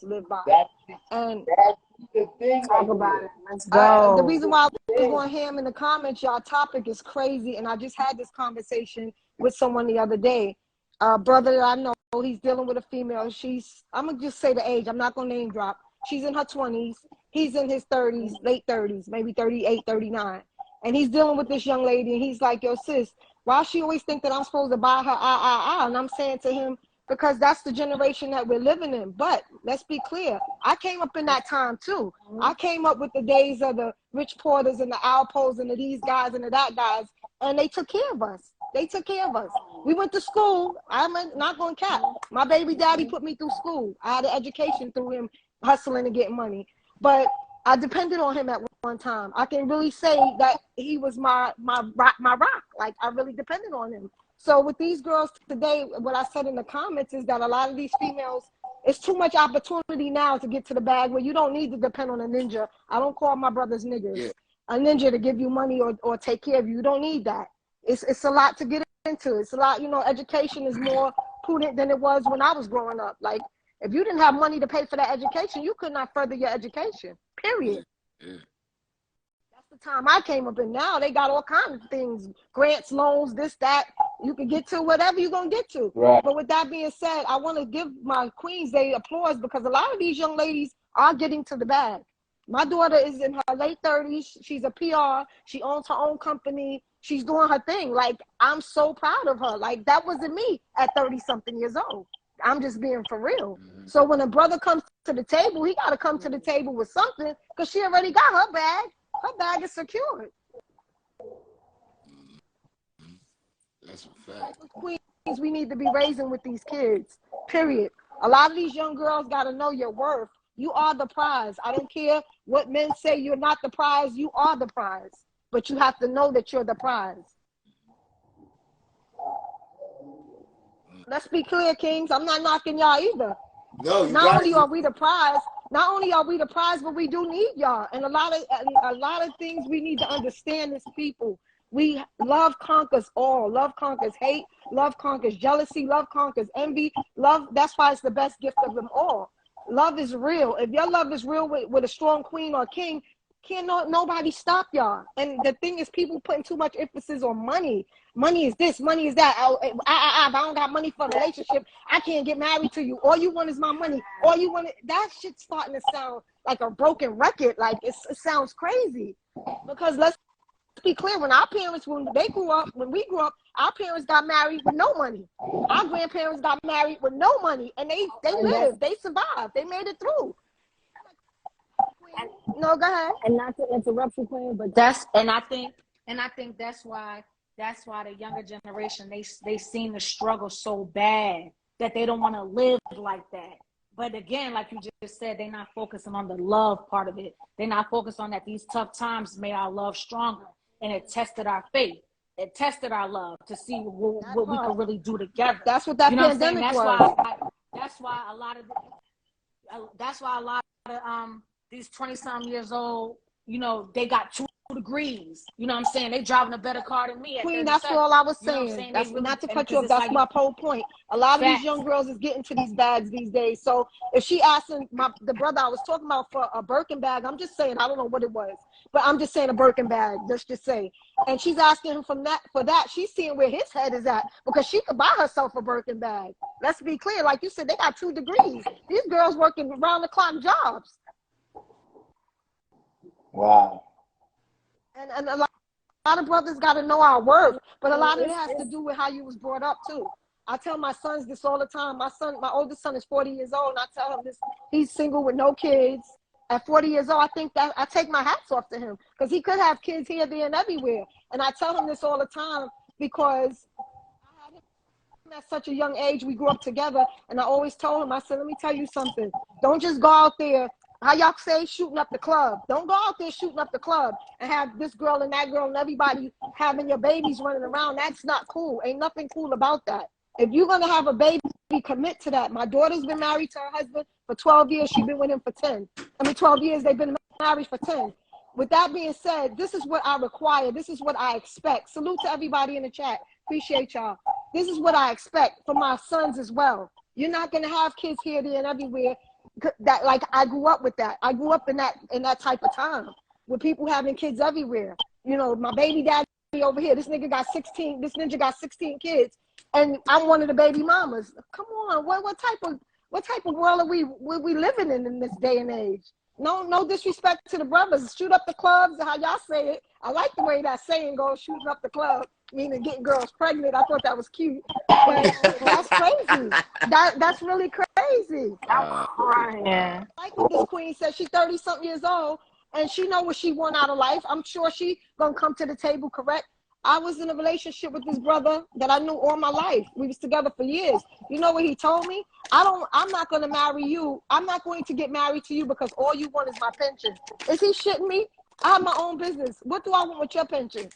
live by. And that's the thing. talk about it. Let's go. The reason why I was going ham in the comments, y'all topic is crazy. And I just had this conversation with someone the other day. Brother that I know, he's dealing with a female. I'm going to just say the age. I'm not going to name drop. She's in her 20s. He's in his 30s, late 30s, maybe 38, 39. And he's dealing with this young lady. And he's like, yo, sis, why she always think that I'm supposed to buy her And I'm saying to him, because that's the generation that we're living in. But let's be clear. I came up in that time too. I came up with the days of the Rich Porters and the Alpos and the these guys and the that guys. And they took care of us. They took care of us. We went to school. I'm not going to cap. My baby daddy put me through school. I had an education through him hustling and getting money. But I depended on him at one time. I can really say that he was my rock. Like, I really depended on him. So with these girls today, what I said in the comments is that a lot of these females, it's too much opportunity now to get to the bag where you don't need to depend on a ninja. I don't call my brothers niggas. Yeah. A ninja to give you money or take care of you. You don't need that. It's a lot to get into. It's a lot, education is more prudent than it was when I was growing up. Like, if you didn't have money to pay for that education, you could not further your education, period. Yeah. That's the time I came up in. Now they got all kinds of things, grants, loans, this, that. You can get to whatever you're going to get to. Right. But with that being said, I want to give my queens their applause because a lot of these young ladies are getting to the bag. My daughter is in her late 30s. She's a PR. She owns her own company. She's doing her thing. Like, I'm so proud of her. Like, that wasn't me at 30-something years old. I'm just being for real. Mm-hmm. So when a brother comes to the table, he got to come to the table with something because she already got her bag. Her bag is secured. That's a fact. Queens, we need to be raising with these kids, period. A lot of these young girls got to know your worth. You are the prize. I don't care what men say, you're not the prize. You are the prize. But you have to know that you're the prize. Let's be clear, kings. I'm not knocking y'all either. No, not only are we the prize, but we do need y'all. And a lot of things we need to understand as people. Love conquers all. Love conquers hate. Love conquers jealousy. Love conquers envy. Love, that's why it's the best gift of them all. Love is real. If your love is real with a strong queen or king, nobody stop y'all. And the thing is, people putting too much emphasis on money. Money is this, money is that. If I don't got money for a relationship, I can't get married to you. All you want is my money. All you want, that shit's starting to sound like a broken record. Like, it sounds crazy. Because let's be clear, when we grew up, our parents got married with no money. Our grandparents got married with no money, and they lived, they survived, they made it through. No, go ahead. And not to interrupt you, Queen, but I think that's why the younger generation, they seem to struggle so bad that they don't want to live like that. But again, like you just said, they're not focusing on the love part of it. They're not focused on that these tough times made our love stronger, and it tested our faith. It tested our love to see what we could really do together. That's what that pandemic was. That's why a lot of these 20-something years old, they got 2 degrees. You know what I'm saying? They driving a better car than me. Queen, that's all I was saying. That's really, not to cut you off. That's my whole point. A lot of these young girls is getting to these bags these days. So if she asking the brother I was talking about for a Birkin bag, I'm just saying, I don't know what it was, but I'm just saying a Birkin bag. Let's just say, and she's asking him for that. She's seeing where his head is at because she could buy herself a Birkin bag. Let's be clear. Like you said, they got 2 degrees. These girls working round the clock jobs. Wow. And a lot of brothers got to know our worth, but a lot of it has to do with how you was brought up too. I tell my sons this all the time. My oldest son is 40 years old, and I tell him this. He's single with no kids. At 40 years old, I think that I take my hats off to him because he could have kids here, there, and everywhere. And I tell him this all the time because I had him at such a young age. We grew up together, and I always told him, I said, let me tell you something. Don't just go out there, how y'all say, shooting up the club. Don't go out there shooting up the club and have this girl and that girl and everybody having your babies running around. That's not cool. Ain't nothing cool about that. If you're going to have a baby, commit to that. My daughter's been married to her husband for 12 years. She's been with him for 10. 12 years, they've been married for 10. With that being said, this is what I require. This is what I expect. Salute to everybody in the chat. Appreciate y'all. This is what I expect for my sons as well. You're not going to have kids here, there, and everywhere. that, like, I grew up with that. I grew up in that type of time with people having kids everywhere. You know, my baby daddy over here, this ninja got 16 kids, and I'm one of the baby mamas. Come on, what type of world are we living in this day and age? No disrespect to the brothers. Shoot up the clubs, how y'all say it. I like the way that saying goes, shooting up the club, meaning getting girls pregnant. I thought that was cute. But that's crazy. That's really crazy. I'm crying. Like what this queen said, she's 30-something years old, and she know what she want out of life. I'm sure she gonna come to the table correct. I was in a relationship with this brother that I knew all my life. We was together for years. You know what he told me? I'm not going to marry you. I'm not going to get married to you because all you want is my pension. Is he shitting me? I have my own business. What do I want with your pension?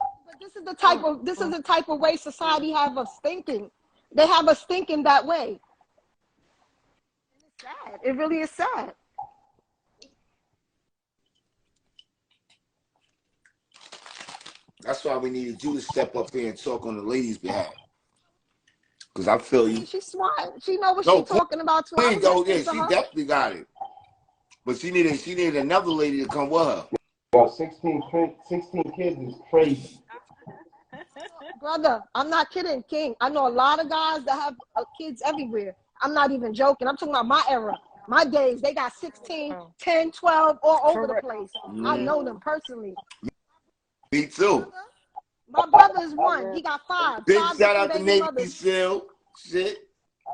But this is the type of way society have us thinking. They have us thinking that way. And it's sad. It really is sad. That's why we needed you to step up here and talk on the ladies' behalf. Because I feel you. She's smart. She knows what she's talking about too. Queen, though, yeah, she definitely got it. But she needed another lady to come with her. Yo, 16 kids is crazy. Brother, I'm not kidding, King. I know a lot of guys that have kids everywhere. I'm not even joking. I'm talking about my era. My days, they got 16, 10, 12, all over the place. I know them personally. Me too. My brother is one. He got 5. Big 5 shout out to Navy mothers. SEAL. Shit.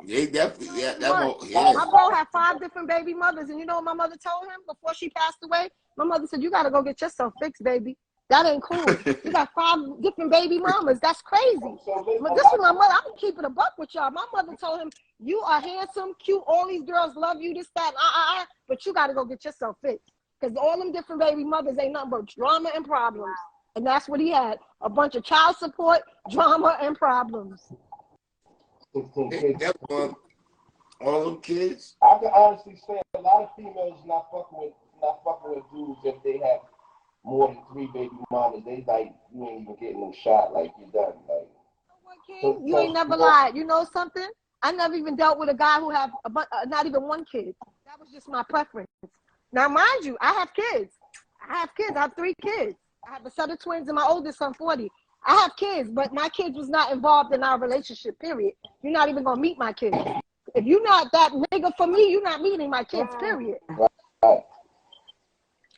They definitely, yeah. My bro had 5 different baby mothers. And you know what my mother told him before she passed away? My mother said, you got to go get yourself fixed, baby. That ain't cool. You got 5 different baby mamas. That's crazy. But this is my mother. I'm keeping a buck with y'all. My mother told him, you are handsome, cute. All these girls love you, this, that, but you got to go get yourself fixed. Because all them different baby mothers ain't nothing but drama and problems. And that's what he had. A bunch of child support, drama, and problems. 16 kids. All them kids. I can honestly say a lot of females not fucking with dudes if they have more than 3 baby mamas. They like, you ain't even getting no shot. Like, you're done. Like, King, you ain't never lied. You know something? I never even dealt with a guy who have not even 1 kid. That was just my preference. Now, mind you, I have kids. I have 3 kids. I have a set of twins and my oldest son, 40. I have kids, but my kids was not involved in our relationship, period. You're not even going to meet my kids. If you're not that nigga for me, you're not meeting my kids, period.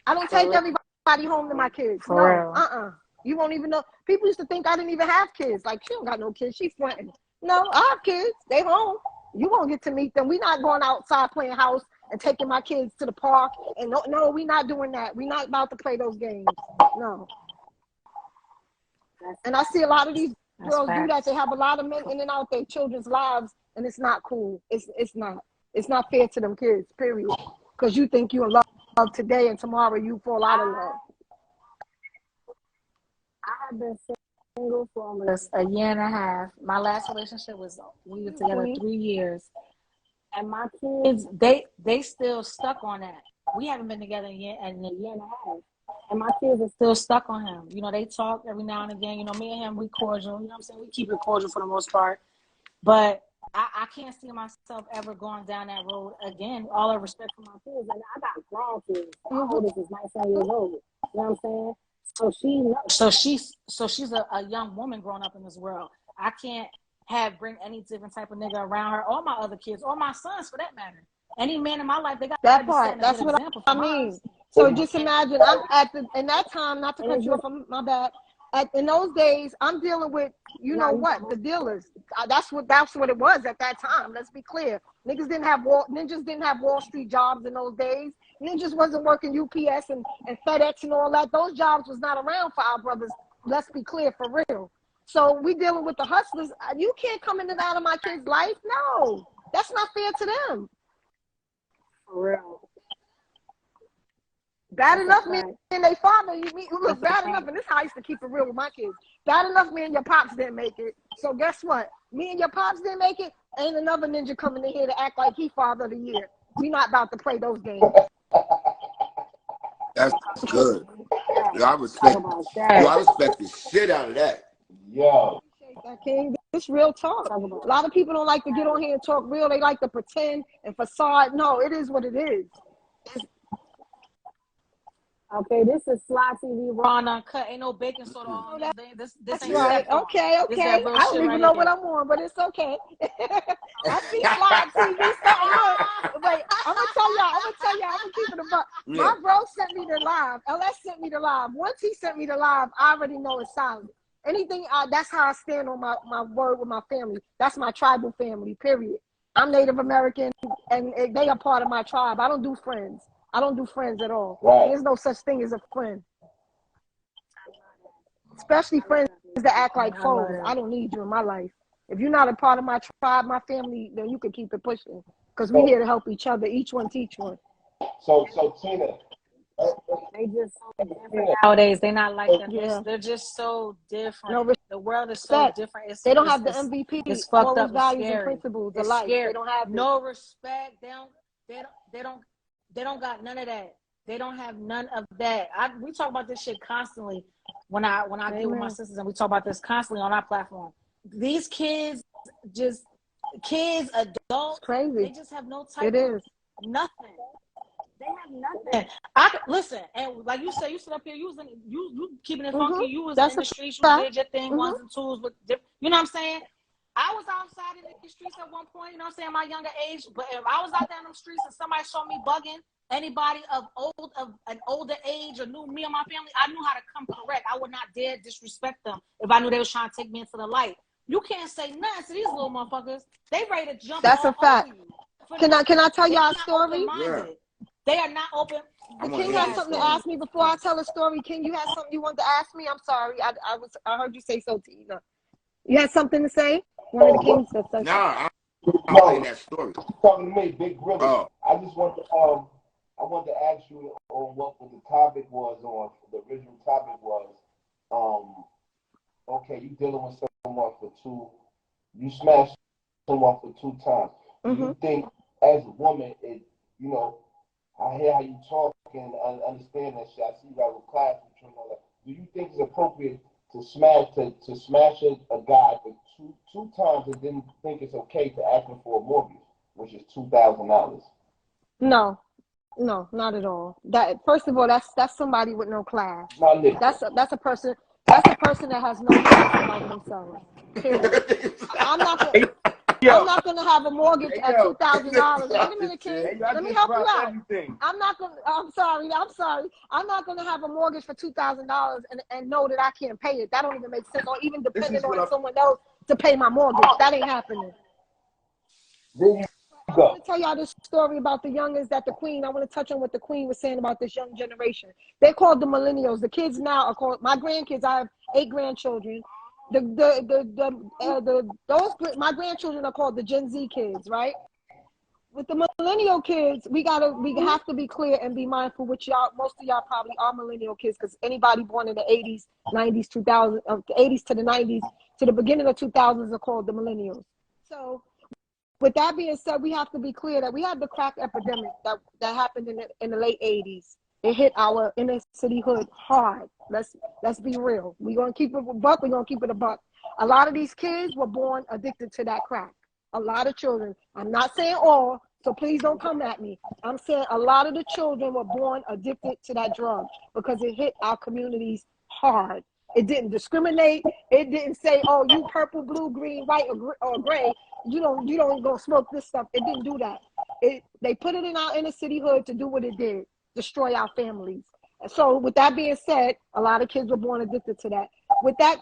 I don't take everybody home to my kids. No, You won't even know. People used to think I didn't even have kids. Like, she don't got no kids. She's fronting. No, I have kids. They home. You won't get to meet them. We're not going outside playing house and taking my kids to the park. And no, we're not doing that. We're not about to play those games. No. And I see a lot of these girls do that. They have a lot of men in and out their children's lives, and it's not cool. It's not fair to them kids, period. Because you think you're in love today and tomorrow you fall out of love. I have been single for almost a year and a half. My last relationship we were together 3 years. And my kids, they still stuck on that. We haven't been together in a year and a half. And my kids are still stuck on him. You know, they talk every now and again. You know, me and him, we cordial. You know what I'm saying? We keep it cordial for the most part. But I can't see myself ever going down that road again. All the respect for my kids. And I got grown kids. My oldest is 19 years old. You know what I'm saying? So she's a young woman growing up in this world. I can't bring any different type of nigga around her, or my other kids, or my sons for that matter. Any man in my life, they got that part. That's what I mean. So just imagine, I'm in that time, not to cut you off, my bad. In those days, I'm dealing with, you know what, the dealers. That's what it was at that time. Let's be clear. Ninjas didn't have Wall Street jobs in those days. Ninjas wasn't working UPS and FedEx and all that. Those jobs was not around for our brothers. Let's be clear, for real. So we dealing with the hustlers. You can't come in and out of my kid's life. No, that's not fair to them. For real. Bad enough me and their father, you look bad enough, and this is how I used to keep it real with my kids. Bad enough me and your pops didn't make it. So guess what? Me and your pops didn't make it. Ain't another ninja coming in here to act like he father of the year. We not about to play those games. That's good. Yo, I respect the shit out of that. Yo. King, It's real talk. A lot of people don't like to get on here and talk real. They like to pretend and facade. No, it is what it is. Okay, this is SLYDE TV, raw and uncut. Ain't no baking soda on this. This ain't right. Teflon. Okay. This that real I don't shit even right know here. what I'm on, but it's okay. I see SLYDE TV something. Wait, I'm gonna tell y'all. I'm gonna keep it a buck. My bro sent me the live. LS sent me the live. Once he sent me the live, I already know it's solid. Anything, that's how I stand on my word with my family. That's my tribal family, period. I'm Native American, and they are part of my tribe. I don't do friends. I don't do friends at all. Right. There's no such thing as a friend. Especially friends that act like foes. I don't need you in my life. If you're not a part of my tribe, my family, then you can keep it pushing. Because we're here to help each other. Each one teach one. So Tina, they just so different nowadays. They're not like that. Yeah. They're just so different. No the world is so different. They don't have the MVP. It's fucked up. Values, It's and principles of it's life. scary. They don't have no respect. They don't got none of that. They don't have none of that. We talk about this shit constantly when I get with my sisters, and we talk about this constantly on our platform. These kids, adults, crazy. They just have no type of nothing. They have nothing. Listen, and like you said, you sit up here, you keeping it funky. You was in the streets, you did your thing, ones and twos, with you know what I'm saying? I was outside in the streets at one point, you know what I'm saying, my younger age. But if I was out there in them streets and somebody saw me bugging, anybody of an older age or knew me or my family, I knew how to come correct. I would not dare disrespect them if I knew they was trying to take me into the light. You can't say nothing to these little motherfuckers. They ready to jump. That's a fact. Can I tell y'all a story? Yeah. They are not open. King has something to ask me before I tell a story. King, you had something you wanted to ask me? I'm sorry. I heard you say so, Tina. You had something to say? One of the kings said something. Nah, I'm telling that story. Talking to me, Big Brother. I just want to I wanted to ask you on what the topic was on. The original topic was okay, you dealing with someone for you smashed someone for 2 times. Do you think as a woman, I hear how you talk and I understand that shit. I see you got a class and all that. Do you think it's appropriate to smash a guy for two times and then think it's okay to ask him for a mortgage, which is $2,000? No, not at all. That first of all, that's somebody with no class. That's a person that has no class about themselves. Period. I'm not gonna have a mortgage at $2,000. Wait a minute, King. Let me help you out. I'm sorry. I'm not gonna have a mortgage for $2,000 and know that I can't pay it. That don't even make sense. Or even depending on someone else to pay my mortgage. That ain't happening. I want to tell y'all this story about the youngins that the Queen. I want to touch on what the Queen was saying about this young generation. They're called the millennials. The kids now are called my grandkids. I have 8 grandchildren. My grandchildren are called the Gen Z kids, right? With the millennial kids, we have to be clear and be mindful. Which most of y'all probably are millennial kids, because anybody born in the 80s, 90s, 2000, the 80s to the 90s to the beginning of 2000s are called the millennials. So, with that being said, we have to be clear that we had the crack epidemic that happened in the late 80s. It hit our inner city hood hard. Let's be real. We're gonna keep it a buck. We're gonna keep it a buck. A lot of these kids were born addicted to that crack. A lot of children. I'm not saying all, so please don't come at me. I'm saying a lot of the children were born addicted to that drug because it hit our communities hard. It didn't discriminate. It didn't say, oh, you purple, blue, green, white, or gray. You don't go smoke this stuff. It didn't do that. They put it in our inner city hood to do what it did, destroy our families. So with that being said, a lot of kids were born addicted to that. With that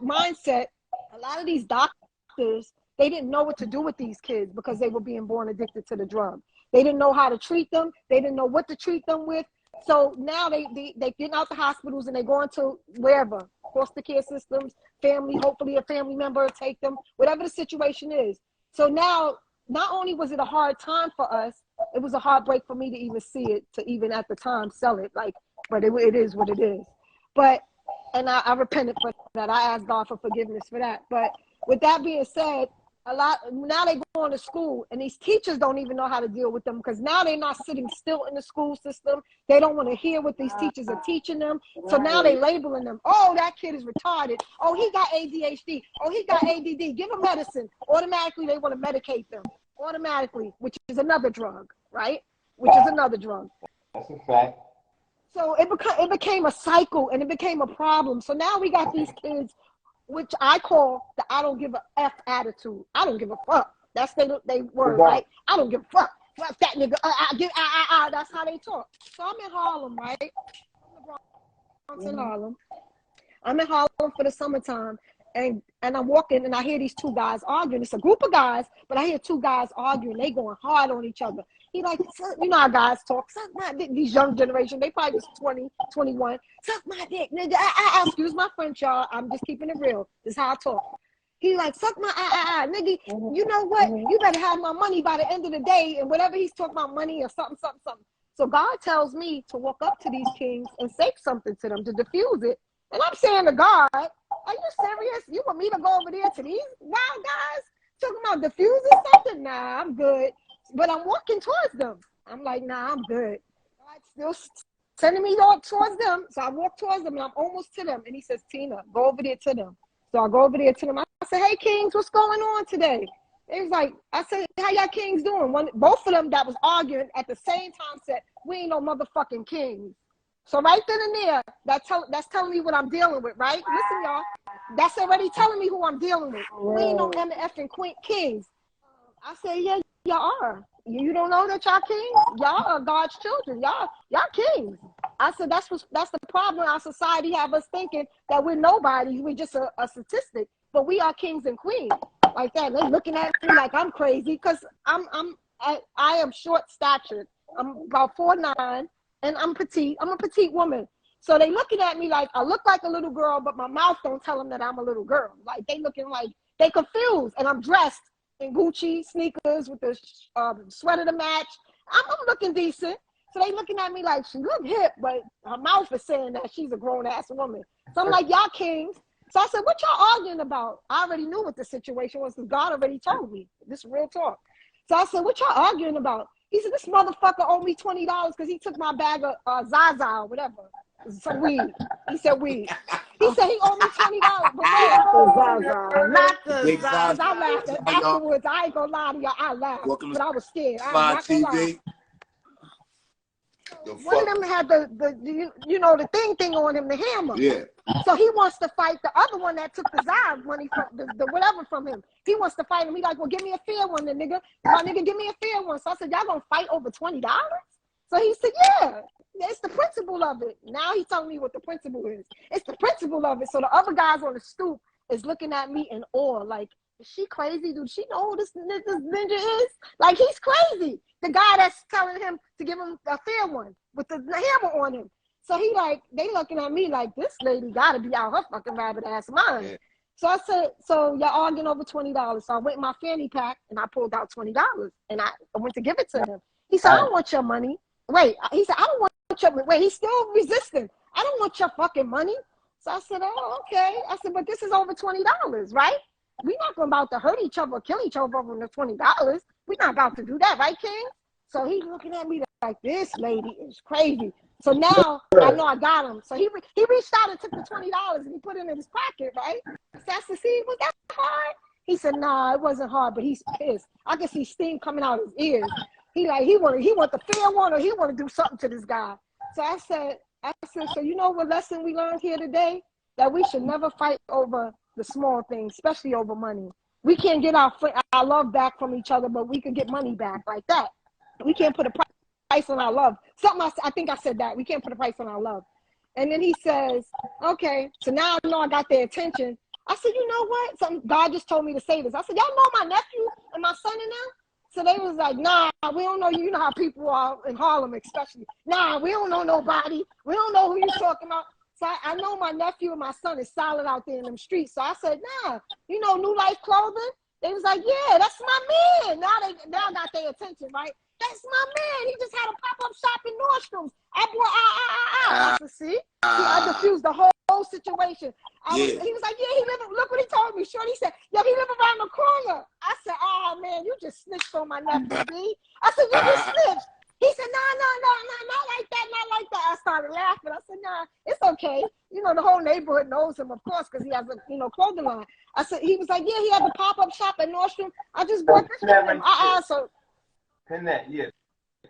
mindset, a lot of these doctors, they didn't know what to do with these kids because they were being born addicted to the drug. They didn't know how to treat them. They didn't know what to treat them with. So now they get out the hospitals and they go into wherever, foster care systems, family, hopefully a family member will take them, whatever the situation is. So now, not only was it a hard time for us, it was a heartbreak for me to even see it, to even at the time sell it. But it is what it is. But, and I repented for that. I asked God for forgiveness for that. But with that being said, a lot now they going to school, and these teachers don't even know how to deal with them, because now they're not sitting still in the school system. They don't want to hear what these teachers are teaching them. So now they labeling them. Oh, that kid is retarded. Oh, he got ADHD. Oh, he got ADD. Give him medicine. Automatically they want to medicate them. Automatically, which is another drug, right? Which is another drug. That's a fact. So it became a cycle, and it became a problem. So now we got these kids, which I call the I don't give a F attitude. I don't give a fuck. That's they word, right? I don't give a fuck. Fuck that nigga. That's how they talk. So I'm in Harlem, right? I'm in Harlem. I'm in Harlem for the summertime, and I'm walking, and I hear these two guys arguing. It's a group of guys, but I hear two guys arguing. They going hard on each other. He like, you know how guys talk. Suck my dick. These young generation, they probably was 20, 21. Suck my dick, nigga. Excuse my French, y'all. I'm just keeping it real. This is how I talk. He like, suck my nigga. You know what? You better have my money by the end of the day. And whatever he's talking about, money or something. So God tells me to walk up to these kings and say something to them to diffuse it. And I'm saying to God, are you serious? You want me to go over there to these wild guys talking about diffusing something? Nah, I'm good. But I'm walking towards them. I'm like, nah, I'm good. God's still sending me towards them. So I walk towards them, and I'm almost to them. And he says, Tina, go over there to them. So I go over there to them. I said, hey, kings, what's going on today? It was like, I said, how y'all kings doing? Both of them that was arguing at the same time said, we ain't no motherfucking kings. So right then and there, that's telling me what I'm dealing with, right? Listen, y'all. That's already telling me who I'm dealing with. We ain't no MF and kings. I said, yeah, y'all are. You don't know that y'all kings? Y'all are God's children. Y'all kings. I said, that's the problem. Our society have us thinking that we're nobody. We're just a statistic. But we are kings and queens. Like that. They're looking at me like I'm crazy, because I am short statured. I'm about 4'9", and I'm petite. I'm a petite woman. So they looking at me like I look like a little girl, but my mouth don't tell them that I'm a little girl. Like they looking like they confused, and I'm dressed in Gucci sneakers with the sweater to match. I'm looking decent. So they looking at me like she look hip, but her mouth is saying that she's a grown-ass woman. So I'm like, y'all kings. So I said, what y'all arguing about? I already knew what the situation was, because God already told me. This is real talk. So I said, what y'all arguing about? He said, this motherfucker owed me $20 because he took my bag of Zaza or whatever. Some weed. He said weed. He said he owed me $20. Not the Zaza. I laughed afterwards. I ain't gonna lie to y'all. I laughed, but I was scared. I'm not gonna lie. One of them had the thing on him, the hammer. Yeah. So he wants to fight the other one that took the Zion money from the whatever from him. He wants to fight him. He like, well, give me a fair one, then nigga. My nigga, give me a fair one. So I said, y'all gonna fight over $20? So he said, yeah. It's the principle of it. Now he's telling me what the principle is. It's the principle of it. So the other guys on the stoop is looking at me in awe, like, is she crazy? Does she know who this ninja is? Like, he's crazy. The guy that's telling him to give him a fair one with the hammer on him. So he like, they looking at me like, this lady gotta be out her fucking rabbit ass mind. Yeah. So I said, so y'all arguing over $20. So I went in my fanny pack and I pulled out $20 and I went to give it to him. He said, I don't want your money. Wait, he said, I don't want your money. Wait, he's still resisting. I don't want your fucking money. So I said, oh, okay. I said, but this is over $20, right? We're not about to hurt each other or kill each other over the $20. We're not about to do that, right, King? So he's looking at me like, this lady is crazy. So now I know I got him. So he reached out and took the $20 and he put it in his pocket, right? So I said, see, was that hard? He said, nah, it wasn't hard, but he's pissed. I can see steam coming out of his ears. He want the fair one, or he want to do something to this guy. So I said, so you know what lesson we learned here today? That we should never fight over the small things, especially over money. We can't get our love back from each other, but we can get money back like that. We can't put a price on our love. I think I said that. We can't put a price on our love. And then he says, okay, so now I know I got their attention. I said, you know what? God just told me to say this. I said, y'all know my nephew and my son in them? So they was like, nah, we don't know you. You know how people are in Harlem, especially. Nah, we don't know nobody. We don't know who you're talking about. So I know my nephew and my son is solid out there in them streets. So I said, nah, you know, New Life Clothing? They was like, yeah, that's my man. Now got their attention, right? That's my man. He just had a pop-up shop in Nordstrom's. I bought I said, see, I diffused the whole situation. He was like, yeah, he live. Look what he told me. Shorty said, yo, he live around the corner. I said, oh man, you just snitched on my nephew, B. I said, you just snitched. He said, no, not like that, not like that. I started laughing. I said, nah, it's okay. You know, the whole neighborhood knows him, of course, because he has a clothing line. I said, he was like, yeah, he had the pop-up shop at Nordstrom. I just bought this from him. So pin that, yeah.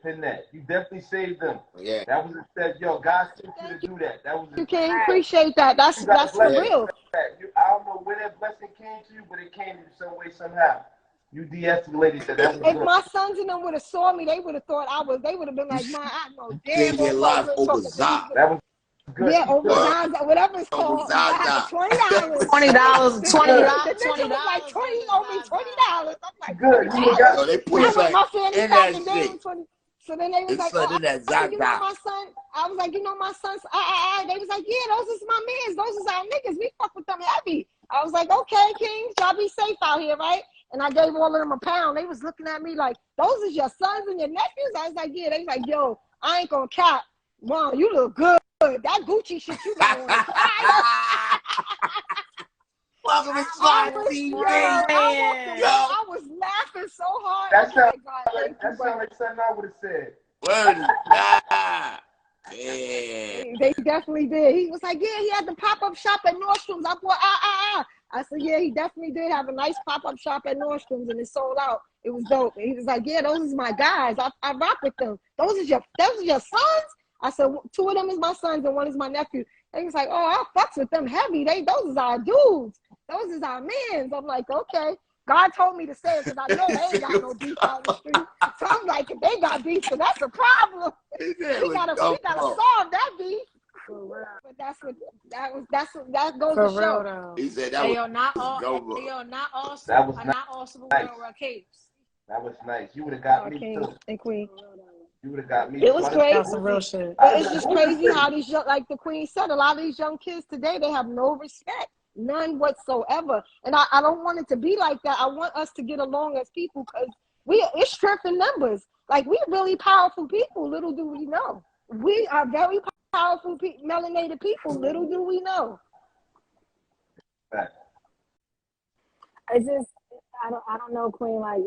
Pin that. You definitely saved them. Yeah. That was yo, God sent you to do that. That was you can appreciate that. That's for real. I don't know where that blessing came to you, but it came to you some way, somehow. You de-escalated that. That was if good. my sons and them would have saw me, they would have thought they would have been like, man, I know damn well. Live over Zod. That was good. Yeah, over Zod, whatever it's called. $20. $20. $20. Like 20, you owe me $20. I'm like, good. So they put something in that shit. So then they was like, my son. I was like, my sons. They was like, yeah, those is my mans. Those is our niggas. We fuck with them heavy. I was like, okay, Kings, y'all be safe out here, right? And I gave all of them £1. They was looking at me like, those is your sons and your nephews? I was like, yeah. They was like, yo, I ain't gonna cap. Mom, you look good. That Gucci shit you got on. Welcome to SLYDE TV. I was laughing so hard. That sounds like something I would have said. Word. Yeah. They definitely did. He was like, yeah, he had the pop-up shop at Nordstrom's. I bought I said, yeah, he definitely did have a nice pop-up shop at Nordstrom's and it sold out. It was dope. And he was like, yeah, those is my guys. I rock with them. Those is your sons? I said, 2 of them is my sons and 1 is my nephew. And he was like, oh, I fucks with them heavy. Those is our dudes. Those is our mans. I'm like, okay. God told me to say it because I know they ain't got no beef out the street. So I'm like, if they got beef, then that's a problem. We gotta solve that beef. But that goes to show. Though. He said that was not all Supergirl capes. That was nice. You would have got me King too. And Queen. You would have got me. It was great. That's some real shit. But it's just crazy how these like the Queen said, a lot of these young kids today, they have no respect. None whatsoever. And I don't want it to be like that. I want us to get along as people because it's strength in numbers. Like, we're really powerful people. Little do we know. We are very powerful melanated people. Little do we know. I don't know, Queen. Like,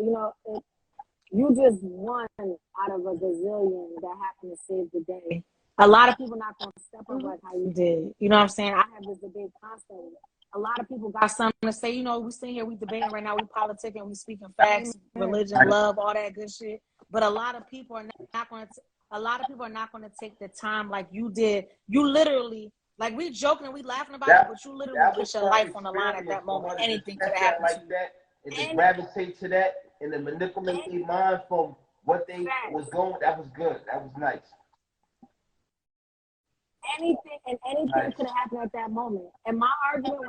you just one out of a gazillion that happened to save the day. A lot of people not going to step up like how you did. You know what I'm saying? I have this debate constantly. A lot of people got something to say. We sitting here, we debating right now, we politicking, we speaking facts, religion, love, all that good shit. But a lot of people are not going to take the time like you did. You literally, like, we joking and we laughing about it, but you literally put your life on the line at that moment. Anything could happen like that, and they gravitate to that, and then manipulate their mind from what they was going. That was good. That was nice. Anything could have happened at that moment. And my argument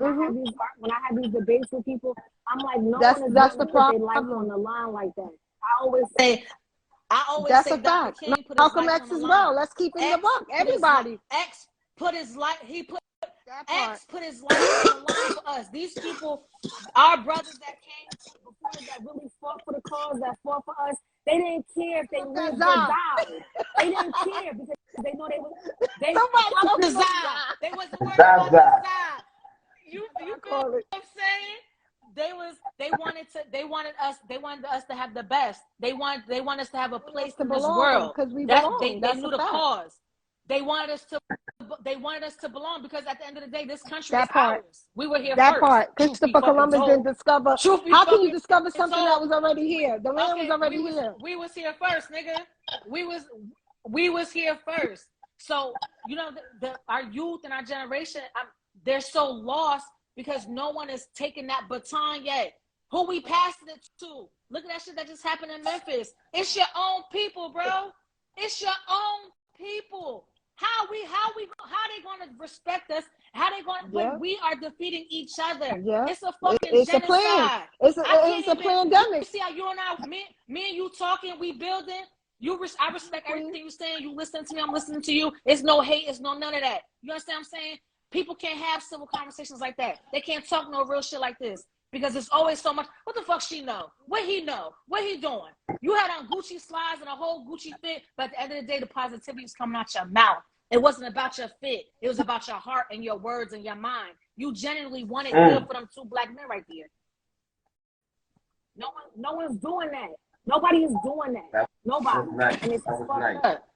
when I have these debates with people, I'm like, that's the problem. Their life on the line like that. I always say that's a fact. Malcolm X as well. Let's keep it in the book. Everybody. X put his life. X put his life on the line for us. These people, our brothers that came before, that really fought for the cause, that fought for us. They didn't care if they lived or died. They didn't care because they know they wasn't worried about the side. You feel what I'm saying? They wanted us to have the best. They want us to have a place in this world. Because we belong. They knew the cause. They wanted us to belong because at the end of the day, this country is ours. We were here first. That part. Christopher Columbus didn't discover. How can you discover something that was already here? The land was already here. We was here first, nigga. We was here first. So, our youth and our generation, they're so lost because no one is taking that baton yet. Who we passing it to? Look at that shit that just happened in Memphis. It's your own people, bro. It's your own people. How they gonna respect us? How they gonna when we are defeating each other? Yeah. It's a fucking genocide. A plan. It's a pandemic. You see how you and I, me and you talking, we building. I respect everything you're saying. You listen to me, I'm listening to you. It's no hate, it's no none of that. You understand what I'm saying? People can't have civil conversations like that. They can't talk no real shit like this. Because it's always so much. What the fuck she know? What he know? What he doing? You had on Gucci slides and a whole Gucci fit, but at the end of the day, the positivity was coming out your mouth. It wasn't about your fit. It was about your heart and your words and your mind. You genuinely wanted good for them two black men right there. No one's doing that. Nobody is doing that. Nobody. Nice. And it's That was fucked nice. up.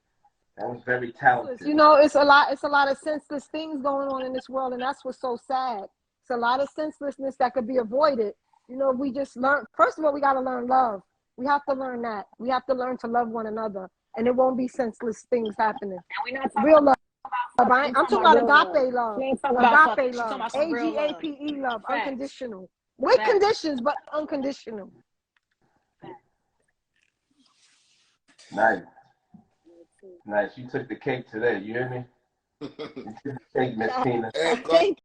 That was very talented. You know, it's a lot of senseless things going on in this world, and that's what's so sad. It's a lot of senselessness that could be avoided. You know, we just learn. First of all, we got to learn love. We have to learn that. We have to learn to love one another, and it won't be senseless things happening. And we're not talking Real love. about I'm talking about agape love. Agape love. AGAPE love. Unconditional. With conditions, but unconditional. Nice. Nice. You took the cake today. You hear me? You took the cake, Miss Tina. Thank